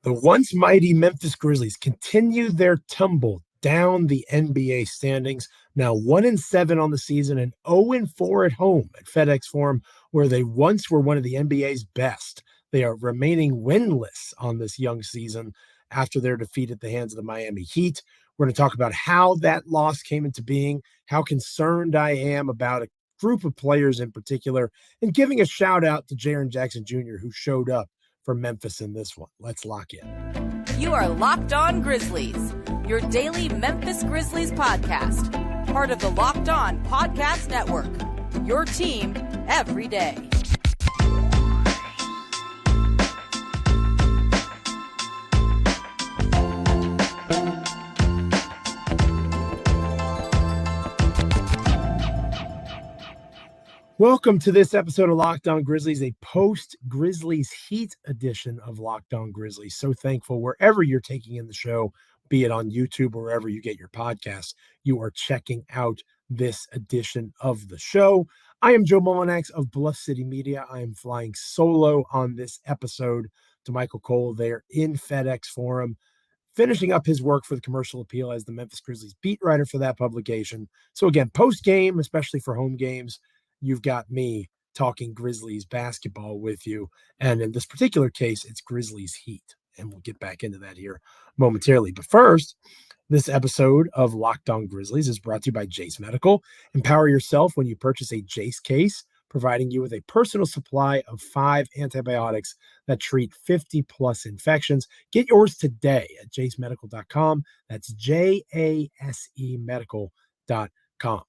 The once mighty Memphis Grizzlies continue their tumble down the NBA standings, now 1-7 on the season and 0-4 at home at FedEx Forum, where they once were one of the NBA's best. They are remaining winless on this young season after their defeat at the hands of the Miami Heat. We're going to talk about how that loss came into being, how concerned I am about a group of players in particular, and giving a shout out to Jaren Jackson Jr., who showed up for Memphis in this one. Let's lock in. You are Locked On Grizzlies, your daily Memphis Grizzlies podcast, part of the Locked On Podcast Network, your team every day. Welcome to this episode of Locked On Grizzlies, a post-Grizzlies Heat edition of Locked On Grizzlies. So thankful wherever you're taking in the show, be it on YouTube or wherever you get your podcasts, you are checking out this edition of the show. I am Joe Mullinax of Bluff City Media. I am flying solo on this episode to Michael Cole there in FedEx Forum, finishing up his work for the Commercial Appeal as the Memphis Grizzlies beat writer for that publication. So again, post-game, especially for home games, you've got me talking Grizzlies basketball with you. And in this particular case, it's Grizzlies Heat. And we'll get back into that here momentarily. But first, this episode of Locked On Grizzlies is brought to you by Jase Medical. Empower yourself when you purchase a Jase Case, providing you with a personal supply of 5 antibiotics that treat 50-plus infections. Get yours today at jasemedical.com. That's JASE medical.com.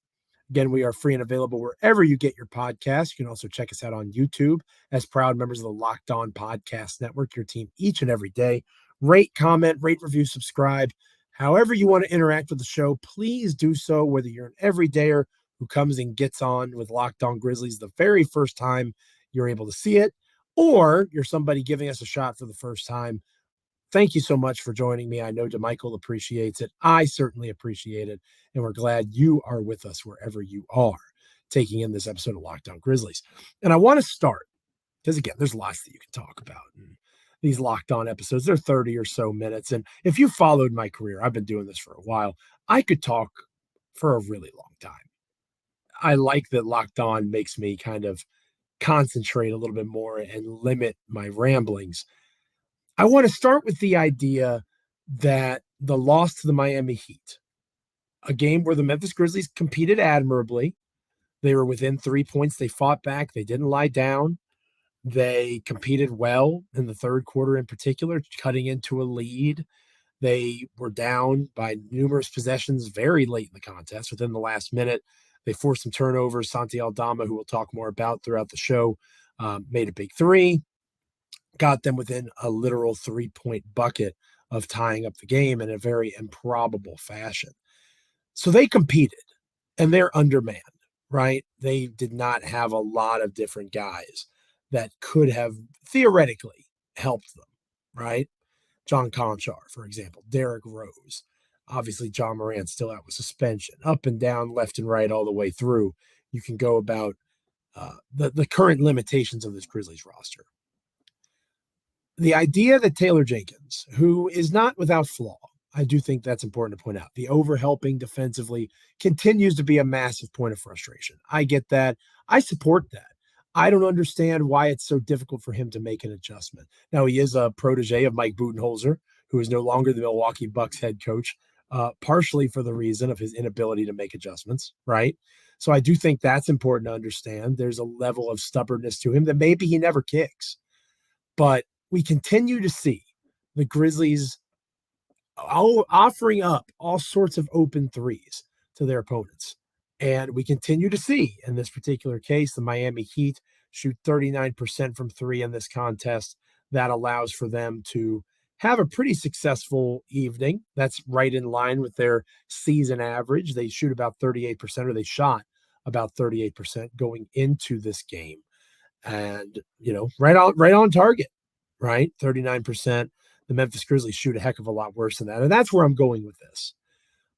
Again, we are free and available wherever you get your podcasts. You can also check us out on YouTube as proud members of the Locked On Podcast Network, your team each and every day. Rate, comment, rate, review, subscribe. However you want to interact with the show, please do so, whether you're an everydayer who comes and gets on with Locked On Grizzlies the very first time you're able to see it, or you're somebody giving us a shot for the first time. Thank you so much for joining me. I know DeMichael appreciates it. I certainly appreciate it. And we're glad you are with us wherever you are taking in this episode of Locked On Grizzlies. And I want to start, because again, there's lots that you can talk about in these Locked On episodes. They're 30 or so minutes. And if you followed my career, I've been doing this for a while, I could talk for a really long time. I like that Locked On makes me kind of concentrate a little bit more and limit my ramblings. I want to start with the idea that the loss to the Miami Heat, a game where the Memphis Grizzlies competed admirably. They were within 3 points. They fought back. They didn't lie down. They competed well in the third quarter in particular, cutting into a lead. They were down by numerous possessions very late in the contest. Within the last minute, they forced some turnovers. Santi Aldama, who we'll talk more about throughout the show, made a big three. Got them within a literal 3-point bucket of tying up the game in a very improbable fashion. So they competed, and they're undermanned, right? They did not have a lot of different guys that could have theoretically helped them, right? John Conchar, for example, Derrick Rose. Obviously, John Morant still out with suspension, up and down, left and right, all the way through. You can go about the current limitations of this Grizzlies roster. The idea that Taylor Jenkins, who is not without flaw, I do think that's important to point out. The overhelping defensively continues to be a massive point of frustration. I get that. I support that. I don't understand why it's so difficult for him to make an adjustment. Now, he is a protege of Mike Budenholzer, who is no longer the Milwaukee Bucks head coach, partially for the reason of his inability to make adjustments, right? So I do think that's important to understand. There's a level of stubbornness to him that maybe he never kicks. But we continue to see the Grizzlies offering up all sorts of open threes to their opponents. And we continue to see, in this particular case, the Miami Heat shoot 39% from three in this contest. That allows for them to have a pretty successful evening. That's right in line with their season average. They shoot about 38%, or they shot about 38% going into this game. And, right on target. Right? 39%. The Memphis Grizzlies shoot a heck of a lot worse than that. And that's where I'm going with this.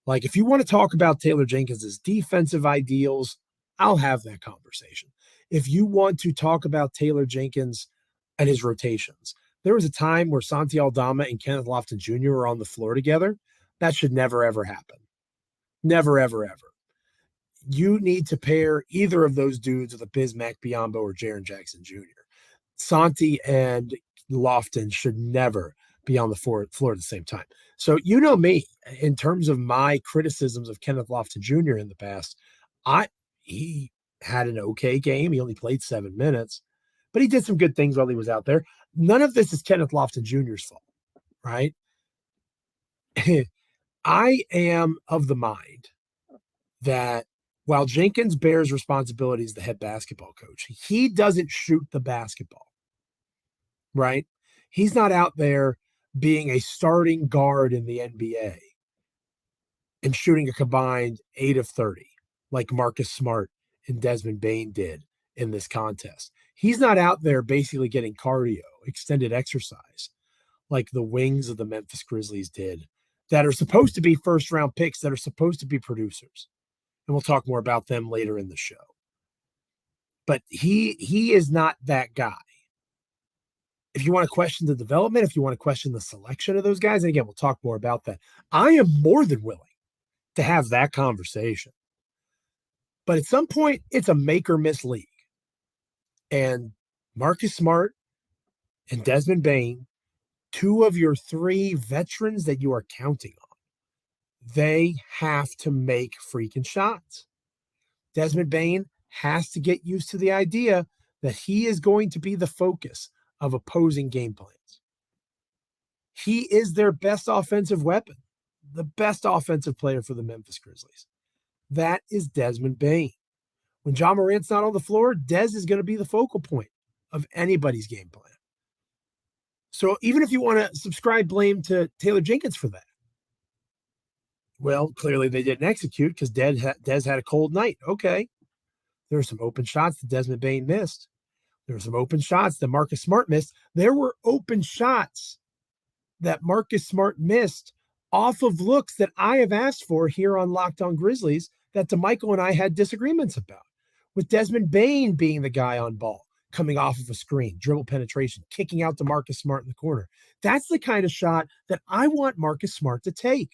Like, if you want to talk about Taylor Jenkins' defensive ideals, I'll have that conversation. If you want to talk about Taylor Jenkins and his rotations, There was a time where Santi Aldama and Kenneth Lofton Jr. were on the floor together. That should never, ever happen. Never, ever, ever. You need to pair either of those dudes with a Bismack Biyombo or Jaren Jackson Jr. Santi and Lofton should never be on the floor at the same time. So you know me, in terms of my criticisms of Kenneth Lofton Jr. in the past, he had an okay game. He only played 7 minutes, but he did some good things while he was out there. None of this is Kenneth Lofton Jr.'s fault, right? I am of the mind that while Jenkins bears responsibility as the head basketball coach, he doesn't shoot the basketball, right? He's not out there being a starting guard in the NBA and shooting a combined 8 of 30 like Marcus Smart and Desmond Bane did in this contest. He's not out there basically getting cardio, extended exercise, like the wings of the Memphis Grizzlies did, that are supposed to be first-round picks, that are supposed to be producers. And we'll talk more about them later in the show. But he is not that guy. If you want to question the development, if you want to question the selection of those guys, and again, we'll talk more about that, I am more than willing to have that conversation. But at some point, it's a make or miss league. And Marcus Smart and Desmond Bane, 2 of your 3 veterans that you are counting on, they have to make freaking shots. Desmond Bane has to get used to the idea that he is going to be the focus of opposing game plans. He is their best offensive weapon, the best offensive player for the Memphis Grizzlies. That is Desmond Bane. When John Morant's not on the floor, Dez is going to be the focal point of anybody's game plan. So even if you want to subscribe blame to Taylor Jenkins for that, well, clearly they didn't execute because Dez had a cold night. Okay. There were some open shots that Desmond Bane missed. There were some open shots that Marcus Smart missed. There were open shots that Marcus Smart missed off of looks that I have asked for here on Locked On Grizzlies that DeMichael and I had disagreements about, with Desmond Bane being the guy on ball, coming off of a screen, dribble penetration, kicking out to Marcus Smart in the corner. That's the kind of shot that I want Marcus Smart to take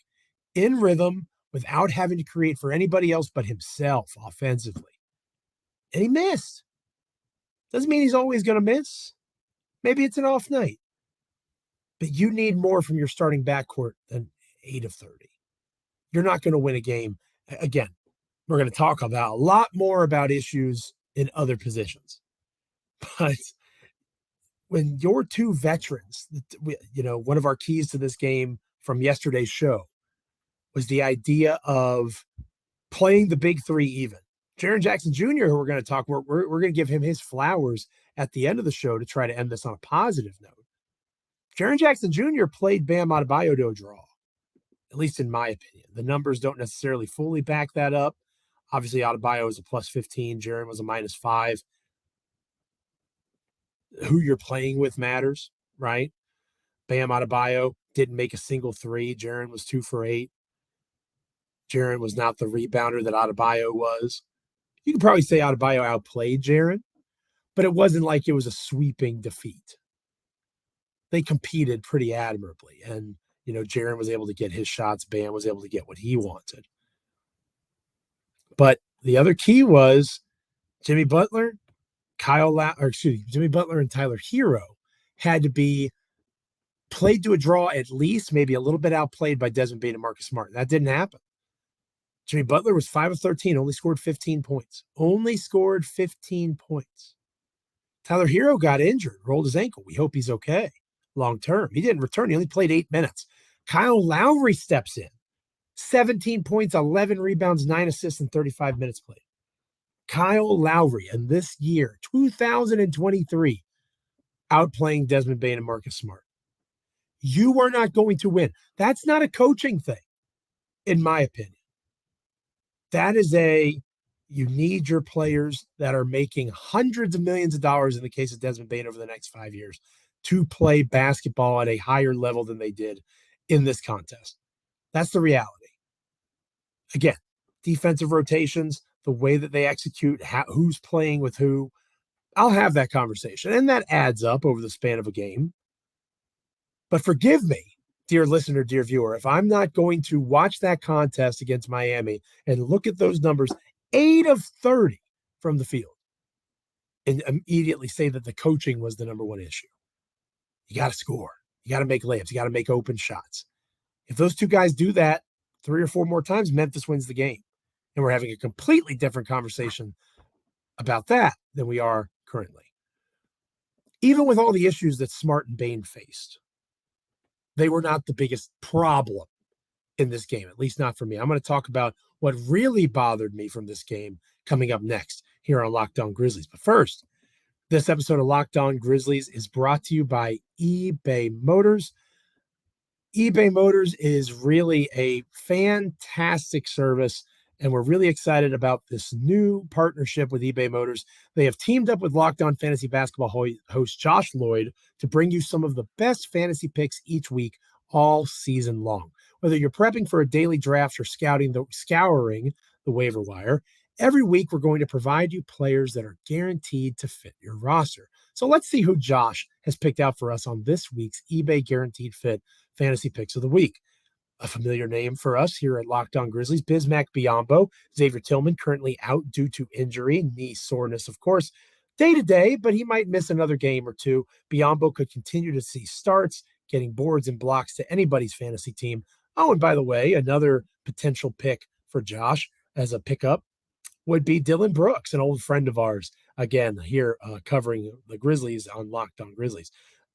in rhythm without having to create for anybody else but himself offensively. And he missed. Doesn't mean he's always going to miss. Maybe it's an off night. But you need more from your starting backcourt than 8 of 30. You're not going to win a game. Again, we're going to talk about a lot more about issues in other positions. But when your 2 veterans, one of our keys to this game from yesterday's show was the idea of playing the big 3 even. Jaren Jackson Jr., who we're going to talk, we're going to give him his flowers at the end of the show to try to end this on a positive note. Jaren Jackson Jr. played Bam Adebayo to a draw, at least in my opinion. The numbers don't necessarily fully back that up. Obviously, Adebayo is a plus 15. Jaren was a minus 5. Who you're playing with matters, right? Bam Adebayo didn't make a single 3. Jaren was 2 for 8. Jaren was not the rebounder that Adebayo was. You could probably say Adebayo outplayed Jaren, but it wasn't like it was a sweeping defeat. They competed pretty admirably, and Jaren was able to get his shots. Bam was able to get what he wanted. But the other key was Jimmy Butler and Tyler Hero had to be played to a draw at least, maybe a little bit outplayed by Desmond Bane and Marcus Smart. That didn't happen. Jimmy Butler was 5 of 13, only scored 15 points. Tyler Hero got injured, rolled his ankle. We hope he's okay long term. He didn't return. He only played 8 minutes. Kyle Lowry steps in. 17 points, 11 rebounds, 9 assists, and 35 minutes played. Kyle Lowry, and this year, 2023, outplaying Desmond Bane and Marcus Smart. You are not going to win. That's not a coaching thing, in my opinion. That is you need your players that are making hundreds of millions of dollars in the case of Desmond Bane over the next 5 years to play basketball at a higher level than they did in this contest. That's the reality. Again, defensive rotations, the way that they execute, who's playing with who, I'll have that conversation. And that adds up over the span of a game. But forgive me, dear listener, dear viewer, if I'm not going to watch that contest against Miami and look at those numbers, 8 of 30 from the field, and immediately say that the coaching was the number one issue. You got to score. You got to make layups. You got to make open shots. If those two guys do that 3 or 4 more times, Memphis wins the game. And we're having a completely different conversation about that than we are currently. Even with all the issues that Smart and Bane faced, they were not the biggest problem in this game, at least not for me. I'm going to talk about what really bothered me from this game coming up next here on Locked On Grizzlies. But first, this episode of Locked On Grizzlies is brought to you by eBay Motors. eBay Motors is really a fantastic service, and we're really excited about this new partnership with eBay Motors. They have teamed up with Locked On Fantasy Basketball host Josh Lloyd to bring you some of the best fantasy picks each week all season long. Whether you're prepping for a daily draft or scouring the waiver wire, every week we're going to provide you players that are guaranteed to fit your roster. So let's see who Josh has picked out for us on this week's eBay Guaranteed Fit Fantasy Picks of the Week. A familiar name for us here at Locked On Grizzlies, Bismack Biyombo. Xavier Tillman currently out due to injury, knee soreness, of course, day-to-day, but he might miss another game or two. Biyombo could continue to see starts, getting boards and blocks to anybody's fantasy team. Oh, and by the way, another potential pick for Josh as a pickup would be Dylan Brooks, an old friend of ours, again, here covering the Grizzlies on Locked On Grizzlies.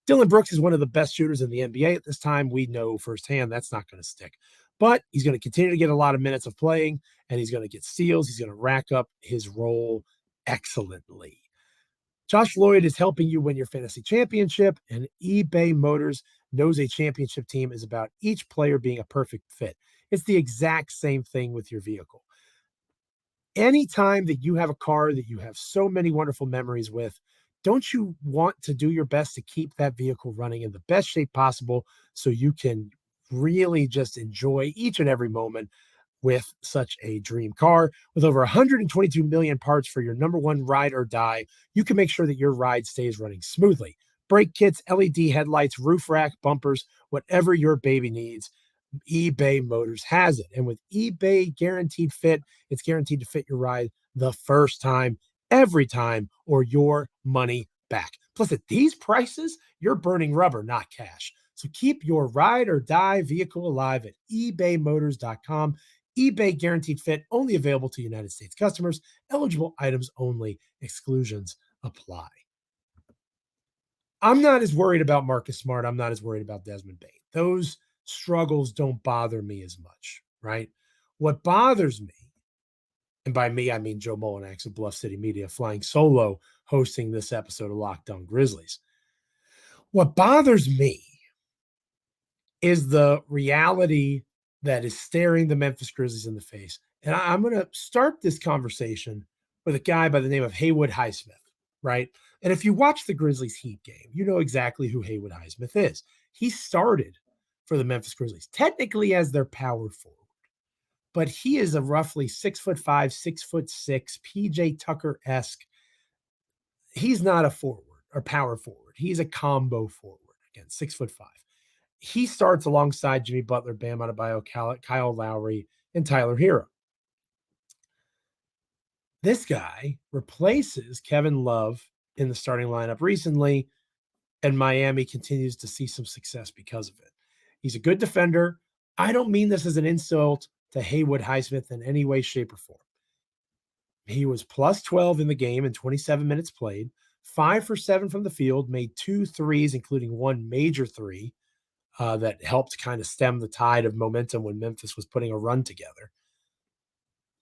Dylan Brooks is one of the best shooters in the NBA at this time. We know firsthand that's not going to stick. But he's going to continue to get a lot of minutes of playing, and he's going to get steals. He's going to rack up his role excellently. Josh Lloyd is helping you win your fantasy championship, and eBay Motors knows a championship team is about each player being a perfect fit. It's the exact same thing with your vehicle. Anytime that you have a car that you have so many wonderful memories with, don't you want to do your best to keep that vehicle running in the best shape possible so you can really just enjoy each and every moment with such a dream car? With over 122 million parts for your number one ride or die, you can make sure that your ride stays running smoothly. Brake kits, LED headlights, roof rack, bumpers, whatever your baby needs, eBay Motors has it. And with eBay Guaranteed Fit, it's guaranteed to fit your ride the first time, every time, or your money back. Plus, at these prices, you're burning rubber, not cash. So keep your ride or die vehicle alive at ebaymotors.com. eBay Guaranteed Fit, only available to United States customers. Eligible items only. Exclusions apply. I'm not as worried about Marcus Smart. I'm not as worried about Desmond Bane. Those struggles don't bother me as much, right? What bothers me, and by me, I mean Joe Mullinax of Bluff City Media, flying solo, hosting this episode of Locked On Grizzlies. What bothers me is the reality that is staring the Memphis Grizzlies in the face. And I'm going to start this conversation with a guy by the name of Haywood Highsmith, right? And if you watch the Grizzlies Heat game, you know exactly who Haywood Highsmith is. He started for the Memphis Grizzlies, technically as their power forward, but he is a roughly 6'5", 6'6", PJ Tucker-esque. He's not a forward or power forward. He's a combo forward. Again, 6'5". He starts alongside Jimmy Butler, Bam Adebayo, Kyle Lowry, and Tyler Hero. This guy replaces Kevin Love in the starting lineup recently, and Miami continues to see some success because of it. He's a good defender. I don't mean this as an insult to Haywood Highsmith in any way, shape, or form. He was plus 12 in the game in 27 minutes played, 5 for 7 from the field, made 2 threes, including one major three that helped kind of stem the tide of momentum when Memphis was putting a run together.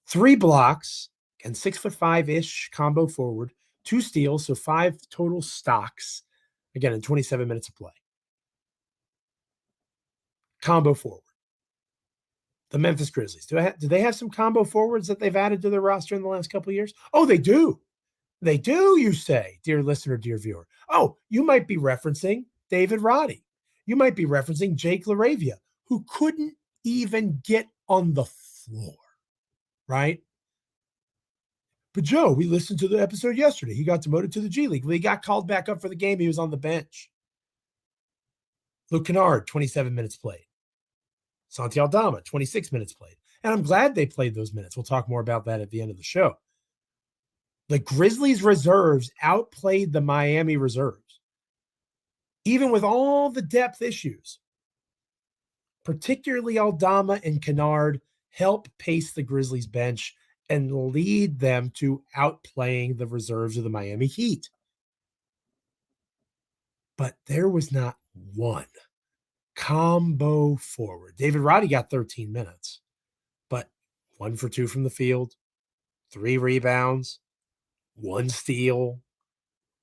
3 blocks and 6'5"-ish combo forward, 2 steals, so 5 total stocks, again, in 27 minutes of play. Combo forward. The Memphis Grizzlies. Do they have some combo forwards that they've added to their roster in the last couple of years? Oh, they do. They do, you say, dear listener, dear viewer. Oh, you might be referencing David Roddy. You might be referencing Jake LaRavia, who couldn't even get on the floor, right? But Joe, we listened to the episode yesterday. He got demoted to the G League. When he got called back up for the game, he was on the bench. Luke Kennard, 27 minutes played. Santi Aldama, 26 minutes played. And I'm glad they played those minutes. We'll talk more about that at the end of the show. The Grizzlies reserves outplayed the Miami reserves. Even with all the depth issues, particularly Aldama and Kennard help pace the Grizzlies bench and lead them to outplaying the reserves of the Miami Heat. But there was not one combo forward. David Roddy got 13 minutes, but 1 for 2 from the field, 3 rebounds, 1 steal,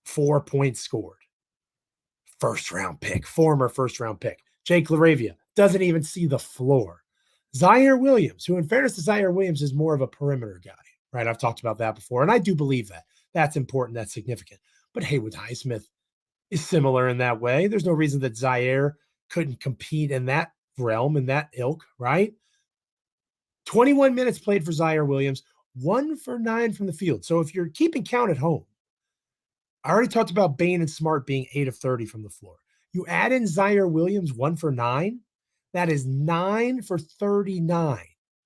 4 points scored. Former first round pick. Jake LaRavia doesn't even see the floor. Zaire Williams, who in fairness to Zaire Williams is more of a perimeter guy, right? I've talked about that before, and I do believe that. That's important, that's significant. But Haywood Highsmith is similar in that way. There's no reason that Zaire couldn't compete in that realm, in that ilk, right? 21 minutes played for Zaire Williams, 1 for 9 from the field. So if you're keeping count at home, I already talked about Bane and Smart being 8 of 30 from the floor. You add in Zaire Williams, 1 for 9. That is 9 for 39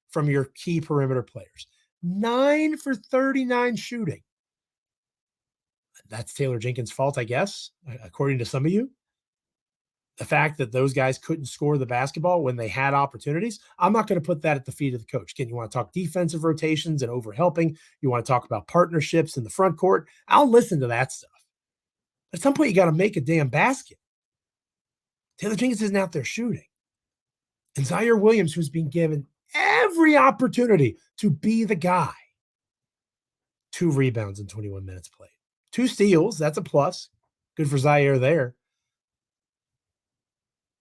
from your key perimeter players. 9 for 39 shooting. That's Taylor Jenkins' fault, I guess, according to some of you. The fact that those guys couldn't score the basketball when they had opportunities, I'm not going to put that at the feet of the coach. Again, you want to talk defensive rotations and overhelping. You want to talk about partnerships in the front court. I'll listen to that stuff. But at some point, you got to make a damn basket. Taylor Jenkins isn't out there shooting. And Zaire Williams, who's been given every opportunity to be the guy. 2 rebounds in 21 minutes played. 2 steals, that's a plus. Good for Zaire there.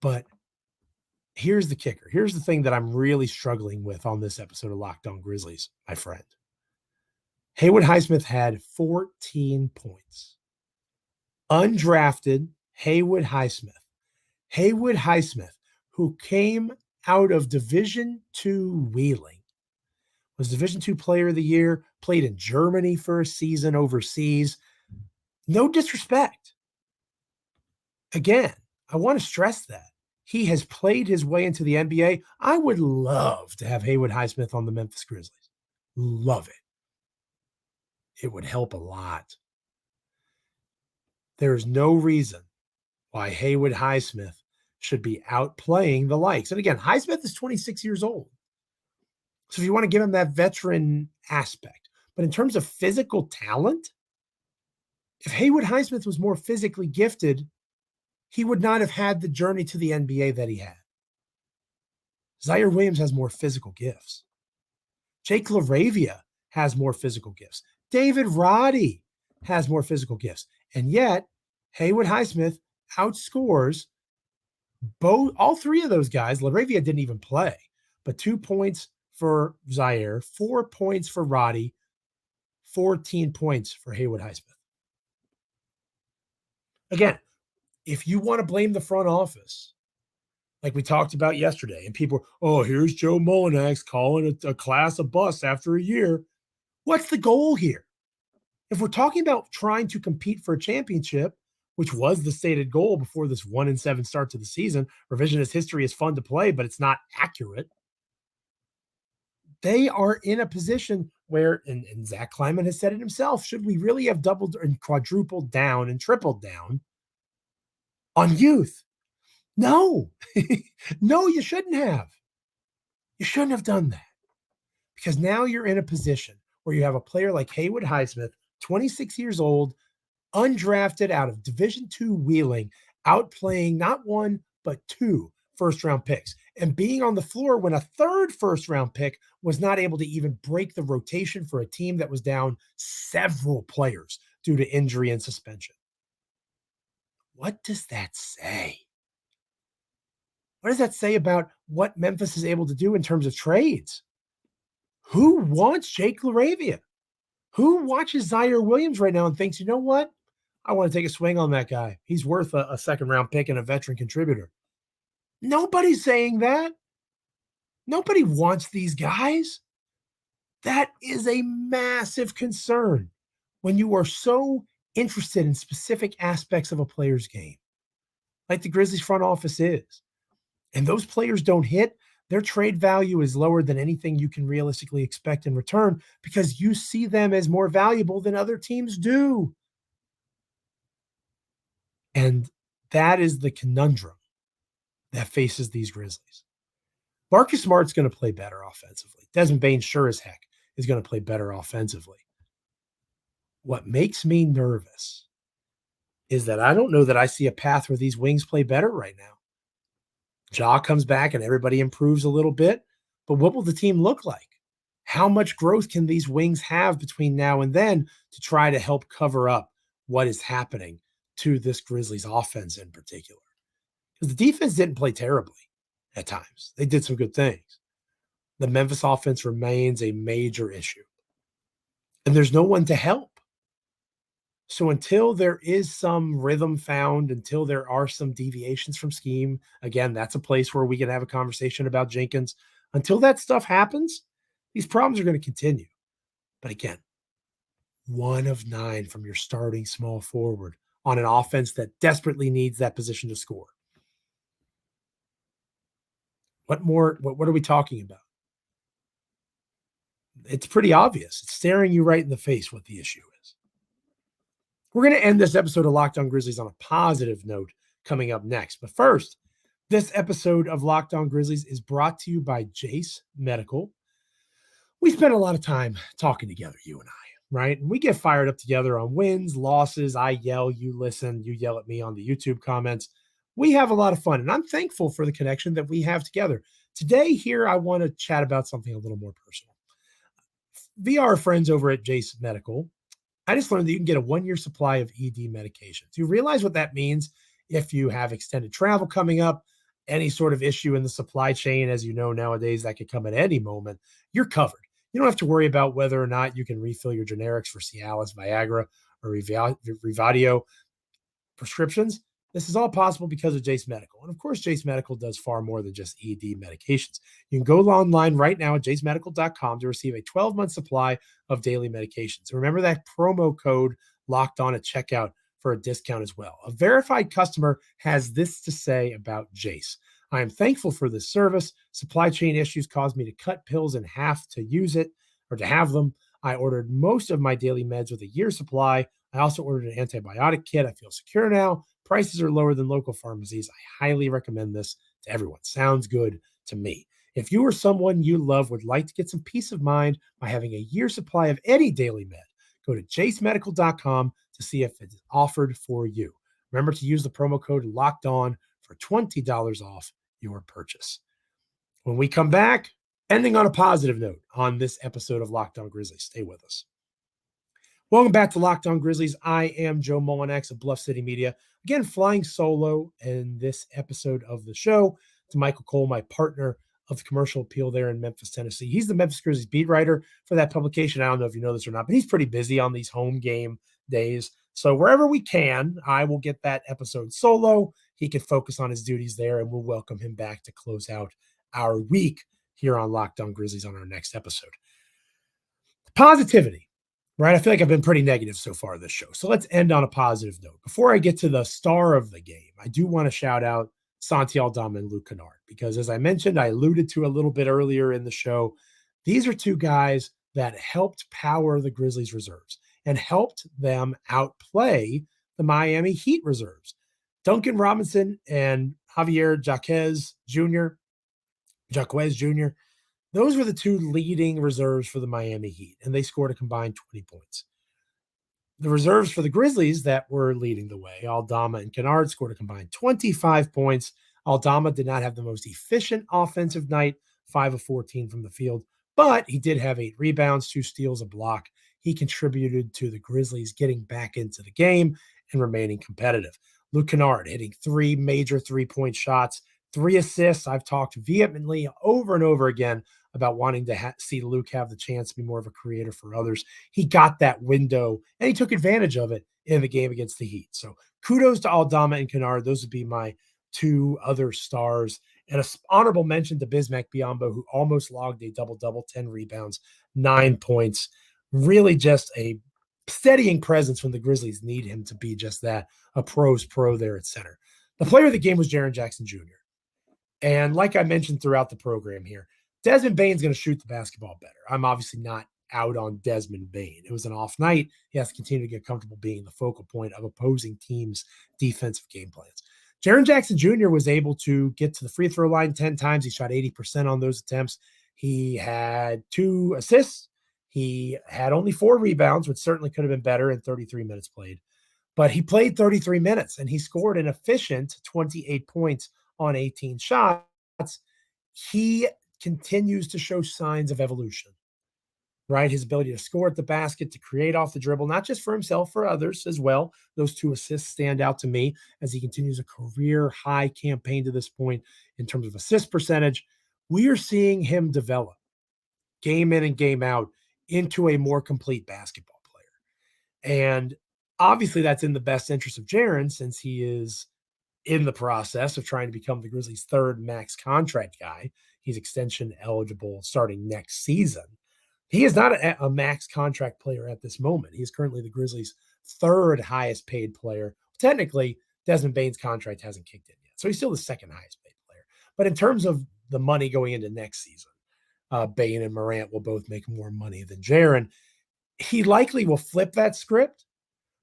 But here's the kicker. Here's the thing that I'm really struggling with on this episode of Locked On Grizzlies, my friend. Haywood Highsmith had 14 points. Undrafted Haywood Highsmith. Haywood Highsmith, who came out of Division II Wheeling, was Division II Player of the Year, played in Germany for a season overseas. No disrespect. Again, I want to stress that. He has played his way into the NBA. I would love to have Haywood Highsmith on the Memphis Grizzlies. Love it. It would help a lot. There is no reason why Haywood Highsmith should be outplaying the likes. And again, Highsmith is 26 years old. So if you want to give him that veteran aspect, but in terms of physical talent, if Haywood Highsmith was more physically gifted, he would not have had the journey to the NBA that he had. Zaire Williams has more physical gifts. Jake LaRavia has more physical gifts. David Roddy has more physical gifts. And yet, Haywood Highsmith outscores all 3 of those guys. LaRavia didn't even play, but 2 points for Zaire, 4 points for Roddy, 14 points for Haywood Highsmith. Again, if you want to blame the front office, like we talked about yesterday, and people, here's Joe Mullinax calling a class a bust after a year. What's the goal here? If we're talking about trying to compete for a championship, which was the stated goal before this 1-7 start to the season, revisionist history is fun to play, but it's not accurate. They are in a position where, and Zach Kleiman has said it himself, should we really have doubled and quadrupled down and tripled down on youth? No, no, you shouldn't have. You shouldn't have done that, because now you're in a position where you have a player like Haywood Highsmith, 26 years old, undrafted out of Division II Wheeling, outplaying not 1, but 2 first-round picks, and being on the floor when a 3rd first-round pick was not able to even break the rotation for a team that was down several players due to injury and suspension. What does that say? What does that say about what Memphis is able to do in terms of trades? Who wants Jake LaRavia? Who watches Zaire Williams right now and thinks, you know what? I want to take a swing on that guy. He's worth a 2nd-round pick and a veteran contributor. Nobody's saying that. Nobody wants these guys. That is a massive concern when you are so interested in specific aspects of a player's game. like the Grizzlies front office is, and those players don't hit, their trade value is lower than anything you can realistically expect in return because you see them as more valuable than other teams do. And that is the conundrum that faces these Grizzlies. Marcus Smart's going to play better offensively. Desmond Bane sure as heck is going to play better offensively. What makes me nervous is that I don't know that I see a path where these wings play better right now. Ja comes back and everybody improves a little bit, but what will the team look like? How much growth can these wings have between now and then to try to help cover up what is happening to this Grizzlies offense in particular? Because the defense didn't play terribly at times. They did some good things. The Memphis offense remains a major issue, and there's no one to help. So until there is some rhythm found, until there are some deviations from scheme, again, that's a place where we can have a conversation about Jenkins. Until that stuff happens, these problems are going to continue. But again, 1 of 9 from your starting small forward on an offense that desperately needs that position to score. What more? What are we talking about? It's pretty obvious. It's staring you right in the face what the issue is. We're going to end this episode of Locked On Grizzlies on a positive note coming up next. But first, this episode of Locked On Grizzlies is brought to you by Jase Medical. We spend a lot of time talking together, you and I, right? And we get fired up together on wins, losses. I yell, you listen, you yell at me on the YouTube comments. We have a lot of fun, and I'm thankful for the connection that we have together. Today here, I want to chat about something a little more personal. Via our friends over at Jase Medical, I just learned that you can get a 1-year supply of ED medications. You realize what that means if you have extended travel coming up, any sort of issue in the supply chain, as you know, nowadays that could come at any moment, you're covered. You don't have to worry about whether or not you can refill your generics for Cialis, Viagra, or Revadio prescriptions. This is all possible because of Jase Medical. And of course, Jase Medical does far more than just ED medications. You can go online right now at jasemedical.com to receive a 12-month supply of daily medications. Remember that promo code locked on at checkout for a discount as well. A verified customer has this to say about Jase. I am thankful for this service. Supply chain issues caused me to cut pills in half to use it or to have them. I ordered most of my daily meds with a year supply. I also ordered an antibiotic kit. I feel secure now. Prices are lower than local pharmacies. I highly recommend this to everyone. Sounds good to me. If you or someone you love would like to get some peace of mind by having a year supply of any daily med, go to jasemedical.com to see if it's offered for you. Remember to use the promo code locked on for $20 off your purchase. When we come back, ending on a positive note on this episode of Locked On Grizzlies. Stay with us. Welcome back to Locked On Grizzlies. I am Joe Mullinax of Bluff City Media. Again, flying solo in this episode of the show to Michael Cole, my partner of the commercial appeal there in Memphis, Tennessee. He's the Memphis Grizzlies beat writer for that publication. I don't know if you know this or not, but he's pretty busy on these home game days. So wherever we can, I will get that episode solo. He can focus on his duties there, and we'll welcome him back to close out our week here on Locked On Grizzlies on our next episode. Positivity. Right? I feel like I've been pretty negative so far this show. So let's end on a positive note. Before I get to the star of the game, I do want to shout out Santi Aldama and Luke Kennard, because as I mentioned, I alluded to a little bit earlier in the show, these are two guys that helped power the Grizzlies reserves and helped them outplay the Miami Heat reserves. Duncan Robinson and Javier Jacquez Jr., those were the two leading reserves for the Miami Heat, and they scored a combined 20 points. The reserves for the Grizzlies that were leading the way, Aldama and Kennard, scored a combined 25 points. Aldama did not have the most efficient offensive night, 5 of 14 from the field, but he did have 8 rebounds, 2 steals, a block. He contributed to the Grizzlies getting back into the game and remaining competitive. Luke Kennard hitting 3 major three-point shots, 3 assists. I've talked vehemently over and over again about wanting to see Luke have the chance to be more of a creator for others. He got that window, and he took advantage of it in the game against the Heat. So kudos to Aldama and Kennard. Those would be my 2 other stars. And an honorable mention to Bismack Biyombo, who almost logged a double-double, 10 rebounds, 9 points. Really just a steadying presence when the Grizzlies need him to be just that, a pro's pro there at center. The player of the game was Jaren Jackson Jr. And like I mentioned throughout the program here, Desmond Bane's going to shoot the basketball better. I'm obviously not out on Desmond Bane. It was an off night. He has to continue to get comfortable being the focal point of opposing teams' defensive game plans. Jaren Jackson Jr. was able to get to the free throw line 10 times. He shot 80% on those attempts. He had 2 assists. He had only 4 rebounds, which certainly could have been better in 33 minutes played. But he played 33 minutes, and he scored an efficient 28 points on 18 shots. He continues to show signs of evolution, right? His ability to score at the basket, to create off the dribble, not just for himself, for others as well. Those 2 assists stand out to me as he continues a career high campaign to this point in terms of assist percentage. We are seeing him develop game in and game out into a more complete basketball player. And obviously that's in the best interest of Jaren, since he is in the process of trying to become the Grizzlies' 3rd max contract guy. He's extension eligible starting next season. He is not a max contract player at this moment. He is currently the Grizzlies' 3rd highest paid player. Technically, Desmond Bane's contract hasn't kicked in yet, so he's still the 2nd highest paid player. But in terms of the money going into next season, Bane and Morant will both make more money than Jaren. He likely will flip that script,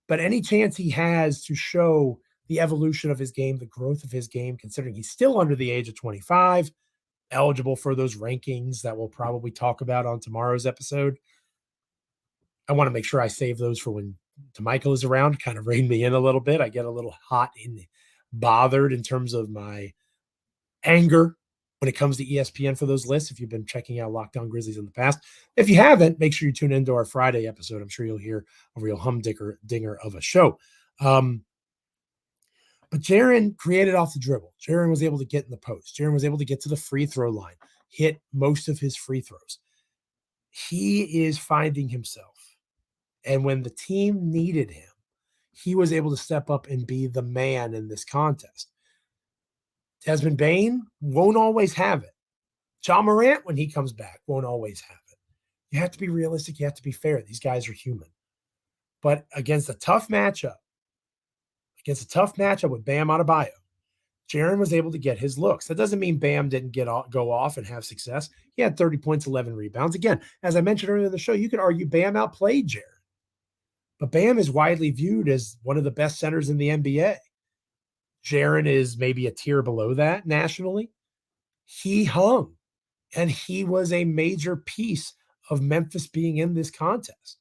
but any chance he has to show the evolution of his game, the growth of his game, considering he's still under the age of 25, eligible for those rankings that we'll probably talk about on tomorrow's episode. I want to make sure I save those for when DeMichael is around, kind of rein me in a little bit. I get a little hot and bothered in terms of my anger when it comes to ESPN for those lists. If you've been checking out Locked On Grizzlies in the past, if you haven't, make sure you tune into our Friday episode. I'm sure you'll hear a real humdinger of a show. But Jaren created off the dribble. Jaren was able to get in the post. Jaren was able to get to the free throw line, hit most of his free throws. He is finding himself. And when the team needed him, he was able to step up and be the man in this contest. Desmond Bane won't always have it. Joe Morant, when he comes back, won't always have it. You have to be realistic. You have to be fair. These guys are human. But against a tough matchup with Bam Adebayo, Jaren was able to get his looks. That doesn't mean Bam didn't go off and have success. He had 30 points, 11 rebounds. Again, as I mentioned earlier in the show, you could argue Bam outplayed Jaren. But Bam is widely viewed as one of the best centers in the NBA. Jaren is maybe a tier below that nationally. He hung, and he was a major piece of Memphis being in this contest.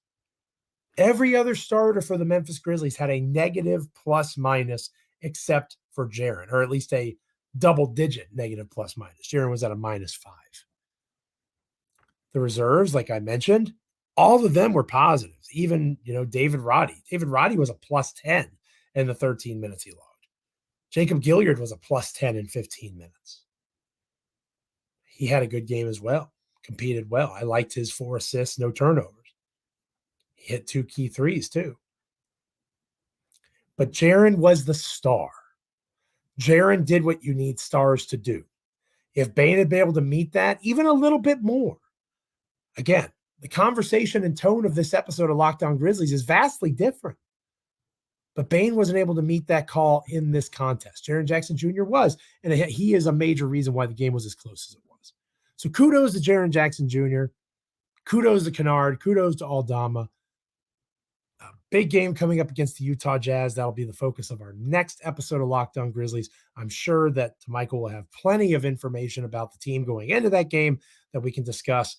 Every other starter for the Memphis Grizzlies had a negative plus minus except for Jaren, or at least a double-digit negative plus minus. Jaren was at a -5. The reserves, like I mentioned, all of them were positives. Even, David Roddy. David Roddy was a +10 in the 13 minutes he logged. Jacob Gilyard was a +10 in 15 minutes. He had a good game as well, competed well. I liked his 4 assists, no turnovers. He hit 2 key threes too. But Jaren was the star. Jaren did what you need stars to do. If Bane had been able to meet that even a little bit more, again, the conversation and tone of this episode of Locked On Grizzlies is vastly different. But Bane wasn't able to meet that call in this contest. Jaren Jackson Jr. was, and he is a major reason why the game was as close as it was. So kudos to Jaren Jackson Jr., kudos to Kennard, kudos to Aldama. A big game coming up against the Utah Jazz. That'll be the focus of our next episode of Locked On Grizzlies. I'm sure that Michael will have plenty of information about the team going into that game that we can discuss.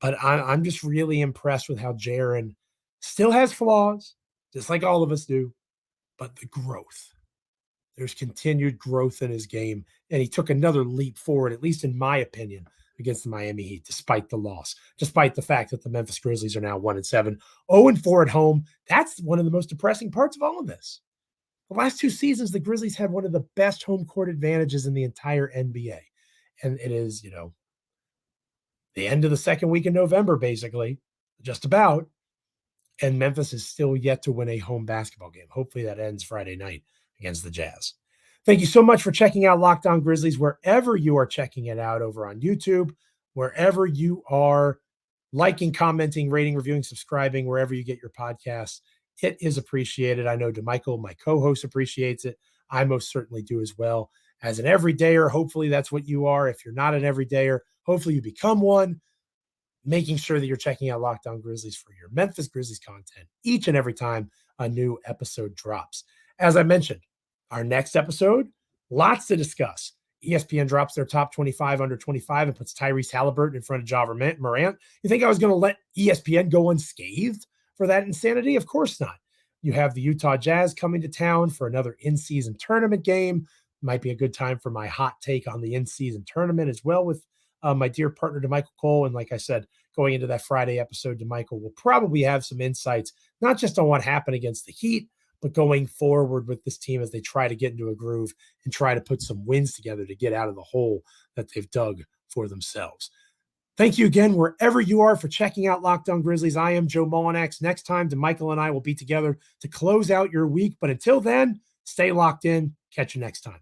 But I'm just really impressed with how Jaren still has flaws, just like all of us do, but the growth. There's continued growth in his game, and he took another leap forward, at least in my opinion, against the Miami Heat, despite the loss, despite the fact that the Memphis Grizzlies are now 1-7, 0-4 at home. That's one of the most depressing parts of all of this. The last 2 seasons, the Grizzlies had one of the best home court advantages in the entire NBA. And it is, the end of the second week in November, basically, just about. And Memphis is still yet to win a home basketball game. Hopefully that ends Friday night against the Jazz. Thank you so much for checking out Locked On Grizzlies, wherever you are checking it out, over on YouTube, wherever you are liking, commenting, rating, reviewing, subscribing, wherever you get your podcasts. It is appreciated. I know DeMichael, my co-host, appreciates it. I most certainly do as well. As an everydayer, hopefully that's what you are. If you're not an everydayer, hopefully you become one, making sure that you're checking out Locked On Grizzlies for your Memphis Grizzlies content each and every time a new episode drops. As I mentioned, our next episode, lots to discuss. ESPN drops their top 25 under 25 and puts Tyrese Halliburton in front of Ja Morant. You think I was going to let ESPN go unscathed for that insanity? Of course not. You have the Utah Jazz coming to town for another in-season tournament game. Might be a good time for my hot take on the in-season tournament as well with my dear partner, DeMichael Cole. And like I said, going into that Friday episode, DeMichael will probably have some insights, not just on what happened against the Heat, but going forward with this team as they try to get into a groove and try to put some wins together to get out of the hole that they've dug for themselves. Thank you again, wherever you are, for checking out Locked On Grizzlies. I am Joe Mullinax. Next time, DeMichael and I will be together to close out your week. But until then, stay locked in. Catch you next time.